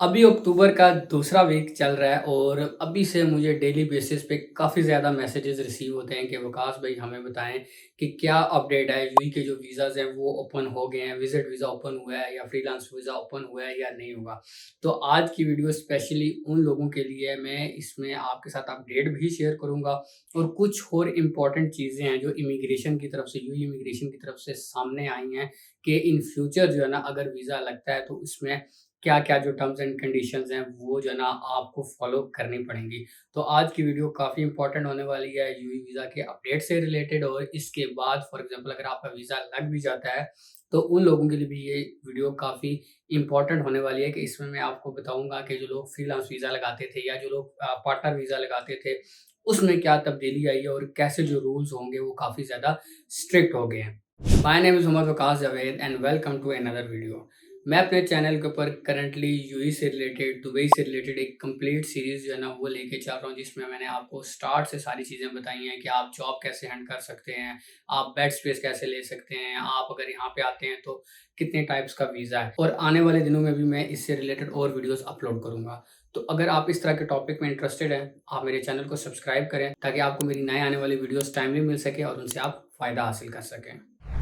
अभी अक्टूबर का दूसरा वीक चल रहा है और अभी से मुझे डेली बेसिस पे काफ़ी ज़्यादा मैसेजेस रिसीव होते हैं कि वकास भाई हमें बताएं कि क्या अपडेट है। यूई के जो वीज़ाज़ हैं वो ओपन हो गए हैं, विजिट वीज़ा ओपन हुआ है या फ्रीलांस वीज़ा ओपन हुआ है या नहीं हुआ। तो आज की वीडियो स्पेशली उन लोगों के लिए है। मैं इसमें आपके साथ अपडेट भी शेयर करूँगा और कुछ और इम्पॉर्टेंट चीज़ें हैं जो इमिग्रेशन की तरफ से, यूई इमिग्रेशन की तरफ से सामने आई हैं कि इन फ्यूचर जो है ना, अगर वीज़ा लगता है तो इसमें क्या-क्या जो टर्म्स एंड कंडीशंस हैं वो जो है ना आपको फॉलो करनी पड़ेंगी। तो आज की वीडियो काफ़ी इंपॉर्टेंट होने वाली है यूई वीज़ा के अपडेट से रिलेटेड। और इसके बाद फॉर एग्ज़ाम्पल अगर आपका वीज़ा लग भी जाता है तो उन लोगों के लिए भी ये वीडियो काफ़ी इंपॉर्टेंट होने वाली है कि इसमें मैं आपको बताऊँगा कि जो लोग फ्रीलांस वीज़ा लगाते थे या जो लोग पार्टनर वीज़ा लगाते थे, उसमें क्या तब्दीली आई है और कैसे जो रूल्स होंगे वो काफ़ी ज़्यादा स्ट्रिक्ट हो गए हैं। My name is Mohammad Waqas Javed and welcome to another video. मैं अपने चैनल के ऊपर करंटली यूएई से रिलेटेड, दुबई से रिलेटेड एक कंप्लीट सीरीज़ जो है ना वो लेके चल रहा हूँ, जिसमें मैंने आपको स्टार्ट से सारी चीज़ें बताई हैं कि आप जॉब कैसे हैंड कर सकते हैं, आप बेड स्पेस कैसे ले सकते हैं, आप अगर यहाँ पे आते हैं तो कितने टाइप्स का वीज़ा है। और आने वाले दिनों में भी मैं इससे रिलेटेड और वीडियोज़ अपलोड करूँगा। तो अगर आप इस तरह के टॉपिक में इंटरेस्टेड हैं, आप मेरे चैनल को सब्सक्राइब करें ताकि आपको मेरी नए आने वाली वीडियोज़ टाइमली मिल सके और उनसे आप फ़ायदा हासिल कर सकें।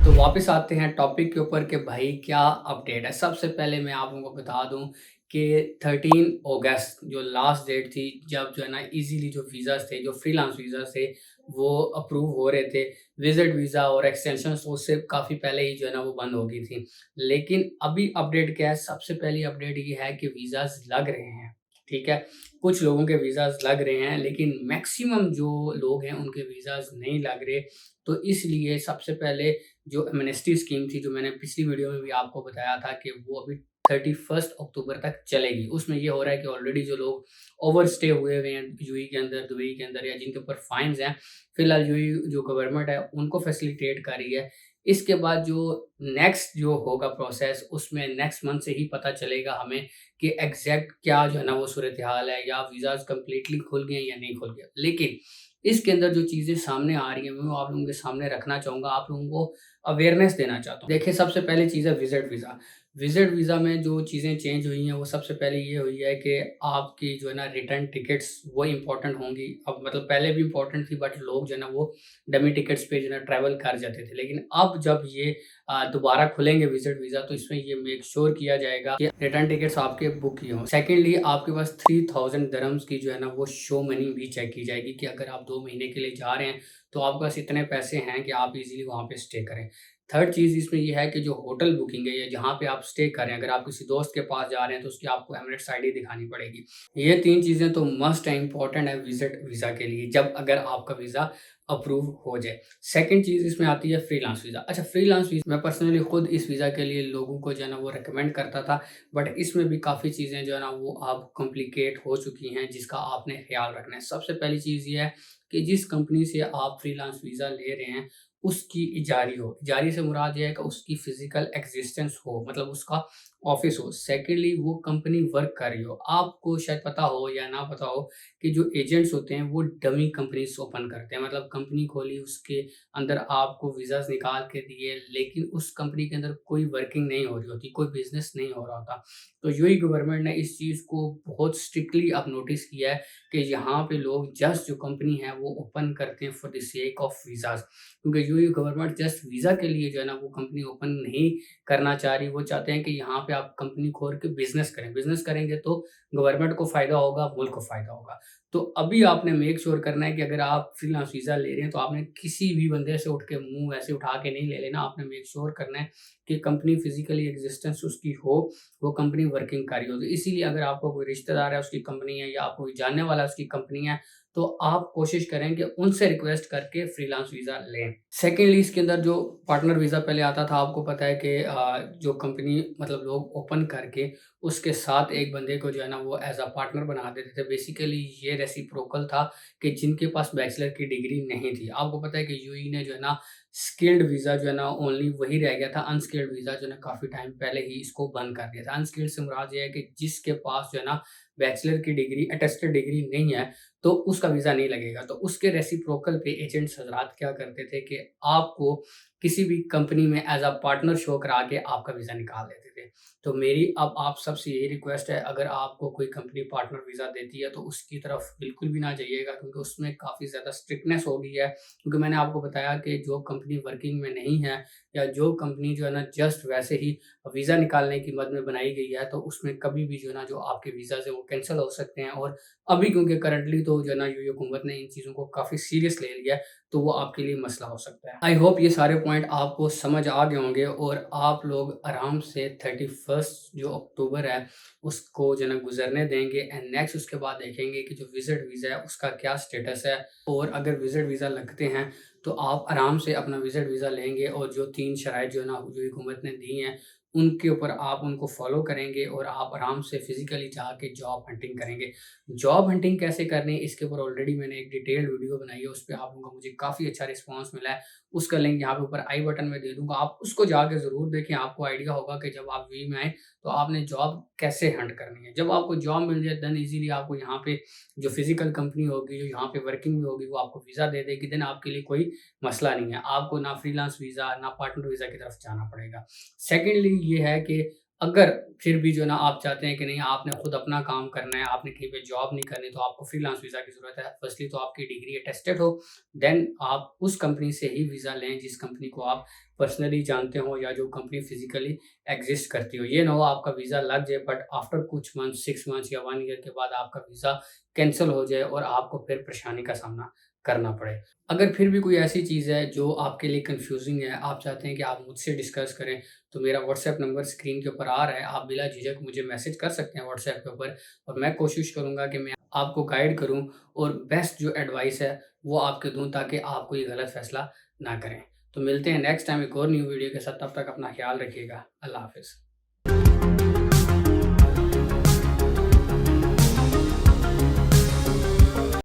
तो वापस आते हैं टॉपिक के ऊपर कि भाई क्या अपडेट है। सबसे पहले मैं आप लोगों को बता दूं कि 13 अगस्त जो लास्ट डेट थी, जब जो है ना इजीली जो वीज़ाज़ थे, जो फ्रीलांस वीज़ाज़ थे, वो अप्रूव हो रहे थे। विजिट वीज़ा और एक्सटेंशन उससे काफ़ी पहले ही जो है ना वो बंद हो गई थी। लेकिन अभी अपडेट क्या है? सबसे पहली अपडेट ये है कि वीज़ाज़ लग रहे हैं। ठीक है, कुछ लोगों के वीज़ाज़ लग रहे हैं लेकिन मैक्सिमम जो लोग हैं उनके वीज़ाज़ नहीं लग रहे। तो इसलिए सबसे पहले जो एमनेस्टी स्कीम थी, जो मैंने पिछली वीडियो में भी आपको बताया था कि वो अभी 31 अक्टूबर तक चलेगी। उसमें ये हो रहा है कि ऑलरेडी जो लोग ओवरस्टे हुए हुए हैं यूएई के अंदर, दुबई के अंदर, या जिनके ऊपर फाइन्स हैं, फिलहाल यूएई जो गवर्नमेंट है उनको फैसिलिटेट कर रही है। इसके बाद जो नेक्स्ट जो होगा प्रोसेस, उसमें नेक्स्ट मंथ से ही पता चलेगा हमें कि एग्जैक्ट क्या जो है ना वो सूरत हाल है, या वीज़ाज़ कंप्लीटली खुल गए या नहीं खुल गए। लेकिन इसके अंदर जो चीज़ें सामने आ रही हैं मैं वो आप लोगों के सामने रखना चाहूँगा, आप लोगों को अवेयरनेस देना चाहता हूँ। देखिए, सबसे पहली चीज़ है विज़िट वीज़ा। विज़िट वीज़ा में जो चीज़ें चेंज हुई हैं वो सबसे पहले ये हुई है कि आपकी जो है ना रिटर्न टिकट्स वो इम्पोर्टेंट होंगी। अब मतलब पहले भी इम्पोर्टेंट थी, बट लोग जो है ना वो डमी टिकट्स पे जो है ना ट्रैवल कर जाते थे। लेकिन अब जब ये दोबारा खुलेंगे विज़िट वीज़ा, तो इसमें ये मेक श्योर किया जाएगा कि रिटर्न टिकट्स आपके बुक ही हों। सेकंडली, आपके पास 3000 दिरहम्स की जो है ना वो शो मनी भी चेक की जाएगी कि अगर आप 2 महीने के लिए जा रहे हैं तो आपके पास इतने पैसे हैं कि आप इज़िली वहाँ पे स्टे करें। थर्ड चीज़ इसमें ये है कि जो होटल बुकिंग है या जहाँ पे आप स्टे कर रहे हैं, अगर आप किसी दोस्त के पास जा रहे हैं तो उसकी आपको एमिरेट्स आईडी दिखानी पड़ेगी। ये 3 चीज़ें तो मस्ट है, इम्पोर्टेंट है विज़िट वीज़ा के लिए, जब अगर आपका वीज़ा अप्रूव हो जाए। सेकंड चीज़ इसमें आती है फ्रीलांस वीज़ा। अच्छा, फ्रीलांस वीज़ा मैं पर्सनली खुद इस वीज़ा के लिए लोगों को जो है ना वो रिकमेंड करता था, बट इसमें भी काफ़ी चीज़ें जो है ना वो अब कॉम्प्लिकेट हो चुकी हैं, जिसका आपने ख्याल रखना है। सबसे पहली चीज़ ये है कि जिस कंपनी से आप फ्रीलांस वीज़ा ले रहे हैं उसकी इजारी हो। इजारी से मुराद ये है कि उसकी फिजिकल एग्जिस्टेंस हो, मतलब उसका ऑफिस हो। सेकेंडली, वो कंपनी वर्क कर रही हो। आपको शायद पता हो या ना पता हो कि जो एजेंट्स होते हैं वो डमी कंपनीज ओपन करते हैं, मतलब कंपनी खोली, उसके अंदर आपको वीज़ाज निकाल के दिए, लेकिन उस कंपनी के अंदर कोई वर्किंग नहीं हो रही होती, कोई बिजनेस नहीं हो रहा होता। तो यूएई गवर्नमेंट ने इस चीज़ को बहुत स्ट्रिक्टली अब नोटिस किया है कि यहाँ पे लोग जस्ट जो कंपनी है वो ओपन करते हैं for the sake of visas. क्योंकि यूएई गवर्नमेंट जस्ट वीज़ा के लिए जो है ना वो कंपनी ओपन नहीं करना चाह रही। वो चाहते हैं कि यहाँ पे आप कंपनी खोल के बिजनेस करें। बिजनेस करेंगे तो गवर्नमेंट को फ़ायदा होगा, मुल्क को फ़ायदा होगा। तो अभी आपने मेक श्योर करना है कि अगर आप फ्रीलांस वीज़ा ले रहे हैं तो आपने किसी भी बंदे से उठ के मुँह ऐसे उठा के नहीं ले लेना। आपने मेक श्योर करना है कि कंपनी फिज़िकली एक्जिस्टेंस उसकी हो, वो कंपनी वर्किंग कर रही हो। तो इसीलिए अगर आपका कोई रिश्तेदार है उसकी कंपनी है, या आपको कोई जानने वाला है उसकी कंपनी है, तो आप कोशिश करें कि उनसे रिक्वेस्ट करके फ्रीलांस वीज़ा लें। सेकेंडली, इसके अंदर जो पार्टनर वीज़ा पहले आता था, आपको पता है कि जो कंपनी मतलब लोग ओपन करके उसके साथ एक बंदे को जो है ना वो एज़ अ पार्टनर बना देते थे। बेसिकली ये रेसिप्रोकल था कि जिनके पास बैचलर की डिग्री नहीं थी। आपको पता है कि यूएई ने जो है ना स्किल्ड वीज़ा जो है ना ओनली वही रह गया था, अनस्किल्ड वीज़ा जो है ना काफ़ी टाइम पहले ही इसको बंद कर दिया था। अनस्किल्ड से मुराद ये है कि जिसके पास जो है ना बैचलर की डिग्री, अटेस्टेड डिग्री नहीं है, तो उसका वीज़ा नहीं लगेगा। तो उसके रेसिप्रोकल पे एजेंट्स हज़रात क्या करते थे कि आपको किसी भी कंपनी में एज़ अ पार्टनर शो करा के आपका वीज़ा निकाल देते थे। पे। तो मेरी अब आप सबसे यही रिक्वेस्ट है, अगर आपको कोई कंपनी पार्टनर वीज़ा देती है तो उसकी तरफ बिल्कुल भी ना जाइएगा, क्योंकि उसमें काफ़ी ज़्यादा स्ट्रिक्टनेस हो गई है। क्योंकि मैंने आपको बताया कि जो कंपनी वर्किंग में नहीं है या जो कंपनी जो है ना जस्ट वैसे ही वीज़ा निकालने की मद में बनाई गई है, तो उसमें कभी भी जो है ना जो आपके वीज़ाज़ हैं वो कैंसल हो सकते हैं। और अभी क्योंकि करंटली तो जो है ना यूएई हुकूमत ने इन चीज़ों को काफ़ी सीरियस ले लिया है, तो वो आपके लिए मसला हो सकता है। आई होप ये सारे पॉइंट आपको समझ आ गए होंगे और आप लोग आराम से 31 जो अक्टूबर है उसको जो है ना गुज़रने देंगे एंड नेक्स्ट उसके बाद देखेंगे कि जो विज़िट वीज़ा है उसका क्या स्टेटस है। और अगर विज़िट वीज़ा लगते हैं तो आप आराम से अपना विज़िट वीज़ा लेंगे और जो 3 शराइत जो है ना जो हुकूमत ने दी हैं, उनके ऊपर आप उनको फ़ॉलो करेंगे और आप आराम से फ़िज़िकली जाके जॉब हंटिंग करेंगे। जॉब हंटिंग कैसे करनी है इसके ऊपर ऑलरेडी मैंने एक डिटेल्ड वीडियो बनाई है, उस पे आप लोगों का मुझे काफ़ी अच्छा रिस्पॉन्स मिला है। उसका लिंक यहाँ पे ऊपर आई बटन में दे दूँगा, आप उसको जाके ज़रूर देखें, आपको आइडिया होगा कि जब आप यूएई में आएँ तो आपने जॉब कैसे हंट करनी है। जब आपको जॉब मिल जाए देन ईज़िली आपको यहाँ पे जो फ़िज़िकल कंपनी होगी, जो यहाँ पे वर्किंग भी होगी, वो आपको वीज़ा दे देगी, देन आपके लिए कोई मसला नहीं है। आपको ना फ्रीलांस वीज़ा, ना पार्टनर वीज़ा की तरफ जाना पड़ेगा। सेकंडली ये है कि अगर फिर भी जो है ना आप चाहते हैं कि नहीं आपने खुद अपना काम करना है, आपने कहीं पे जॉब नहीं करनी, तो आपको फ्रीलांस वीज़ा की ज़रूरत है। फर्स्टली तो आपकी डिग्री अटेस्टेड हो, देन आप उस कंपनी से ही वीज़ा लें जिस कंपनी को आप पर्सनली जानते हो या जो कंपनी फिज़िकली एग्ज़िस्ट करती हो। ये ना हो आपका वीज़ा लग जाए बट आफ्टर कुछ मंथ्स, 6 मंथ्स या 1 ईयर के बाद आपका वीज़ा कैंसल हो जाए और आपको फिर परेशानी का सामना करना पड़े। अगर फिर भी कोई ऐसी चीज़ है जो आपके लिए कन्फ्यूज़िंग है, आप चाहते हैं कि आप मुझसे डिस्कस करें, तो मेरा व्हाट्सएप नंबर स्क्रीन के ऊपर आ रहा है। आप बिला झिझक मुझे मैसेज कर सकते हैं व्हाट्सएप के ऊपर और मैं कोशिश करूँगा कि मैं आपको गाइड करूँ और बेस्ट जो एडवाइस है वो आपको दूँ, ताकि आप कोई गलत फ़ैसला ना करें। तो मिलते हैं नेक्स्ट टाइम एक और न्यू वीडियो के साथ, तब तक अपना ख़्याल रखिएगा। अल्लाह हाफ़िज़।